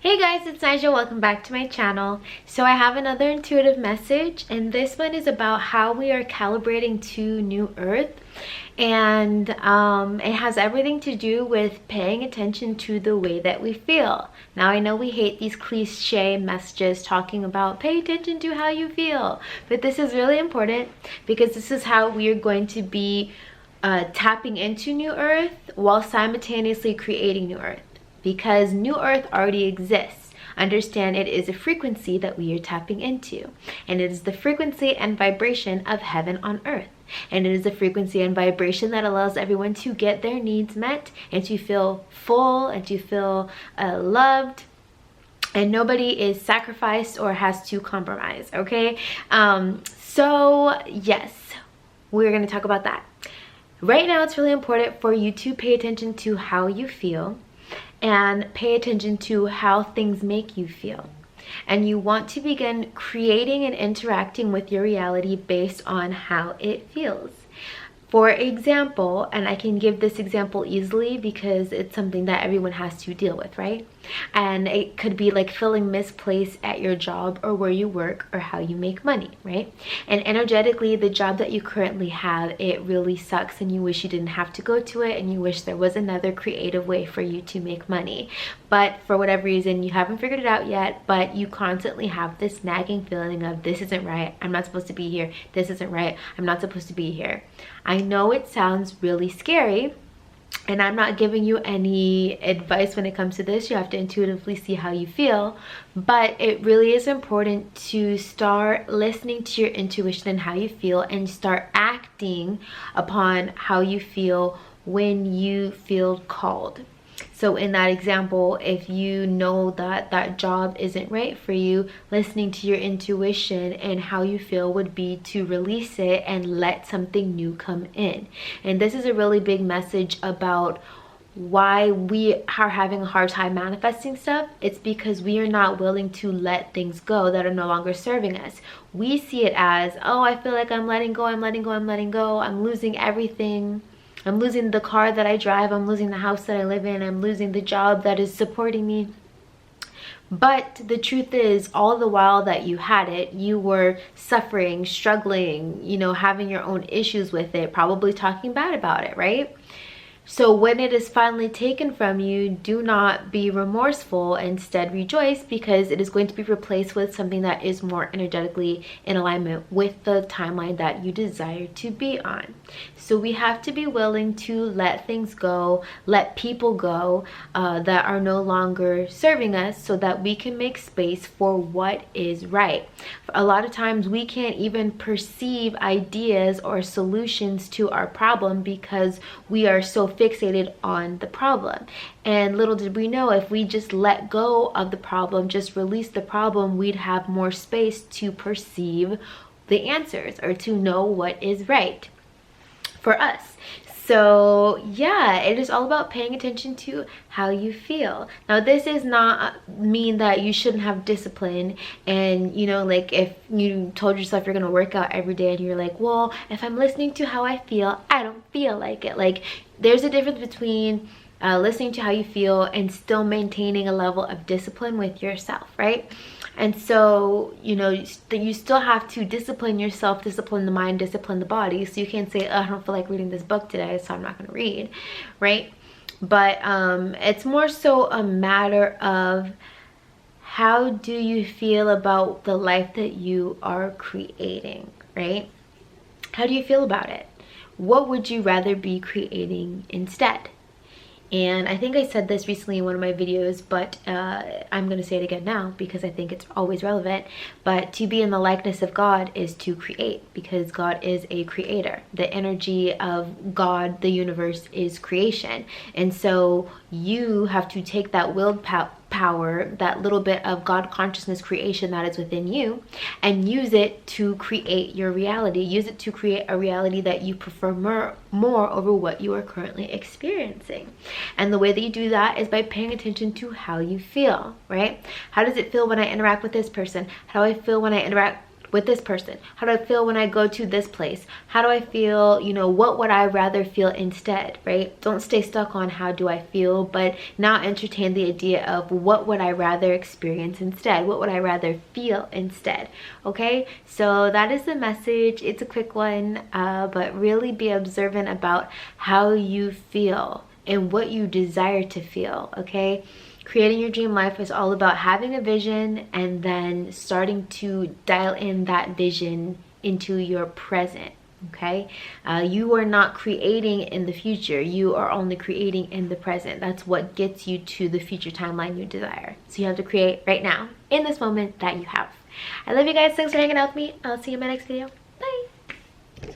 Hey guys, it's Nigel. Welcome back to my channel. So I have another intuitive message, and this one is about how we are calibrating to New Earth. And it has everything to do with paying attention to the way that we feel. Now, I know we hate these cliche messages talking about pay attention to how you feel, but this is really important because this is how we are going to be tapping into New Earth while simultaneously creating New Earth. Because New Earth already exists. Understand it is a frequency that we are tapping into. And it is the frequency and vibration of heaven on earth. And it is the frequency and vibration that allows everyone to get their needs met and to feel full and to feel loved. And nobody is sacrificed or has to compromise, okay? So yes, we're going to talk about that. Right now, it's really important for you to pay attention to how you feel and pay attention to how things make you feel. And you want to begin creating and interacting with your reality based on how it feels. For example, and I can give this example easily because it's something that everyone has to deal with, right? And it could be like feeling misplaced at your job or where you work or how you make money, right? And energetically, the job that you currently have, it really sucks and you wish you didn't have to go to it and you wish there was another creative way for you to make money. But for whatever reason, you haven't figured it out yet, but you constantly have this nagging feeling of this isn't right, I'm not supposed to be here, this isn't right, I'm not supposed to be here. I know it sounds really scary, and I'm not giving you any advice when it comes to this. You have to intuitively see how you feel, but it really is important to start listening to your intuition and how you feel and start acting upon how you feel when you feel called. So in that example, if you know that that job isn't right for you, listening to your intuition and how you feel would be to release it and let something new come in. And this is a really big message about why we are having a hard time manifesting stuff. It's because we are not willing to let things go that are no longer serving us. We see it as, oh, I feel like I'm letting go, I'm letting go, I'm letting go, I'm losing everything. I'm losing the car that I drive, I'm losing the house that I live in, I'm losing the job that is supporting me. But the truth is, all the while that you had it, you were suffering, struggling, having your own issues with it, probably talking bad about it, right? So when it is finally taken from you, do not be remorseful. Instead, rejoice because it is going to be replaced with something that is more energetically in alignment with the timeline that you desire to be on. So we have to be willing to let things go, let people go that are no longer serving us so that we can make space for what is right. A lot of times we can't even perceive ideas or solutions to our problem because we are so fixated on the problem. And little did we know, if we just let go of the problem, just release the problem, we'd have more space to perceive the answers or to know what is right for us. So yeah, it is all about paying attention to how you feel. Now, this does not mean that you shouldn't have discipline and, like if you told yourself you're going to work out every day and you're like, well, if I'm listening to how I feel, I don't feel like it. Like, there's a difference between listening to how you feel and still maintaining a level of discipline with yourself, right? And so, you still have to discipline yourself, discipline the mind, discipline the body. So you can't say, oh, I don't feel like reading this book today, so I'm not going to read, right? But it's more so a matter of how do you feel about the life that you are creating, right? How do you feel about it? What would you rather be creating instead? And I think I said this recently in one of my videos, but I'm going to say it again now because I think it's always relevant. But to be in the likeness of God is to create, because God is a creator. The energy of God, the universe, is creation. And so you have to take that willed power, that little bit of God consciousness creation that is within you, and use it to create your reality. Use it to create a reality that you prefer more over what you are currently experiencing. And the way that you do that is by paying attention to how you feel, right? How does it feel when I interact with this person? How do I feel when I interact with this person? How do I feel when I go to this place? How do I feel, you know, what would I rather feel instead, right? Don't stay stuck on how do I feel, but now entertain the idea of what would I rather experience instead? What would I rather feel instead? Okay, so that is the message. It's a quick one, but really be observant about how you feel and what you desire to feel, okay? Creating your dream life is all about having a vision and then starting to dial in that vision into your present, okay? You are not creating in the future. You are only creating in the present. That's what gets you to the future timeline you desire. So you have to create right now, in this moment that you have. I love you guys. Thanks for hanging out with me. I'll see you in my next video.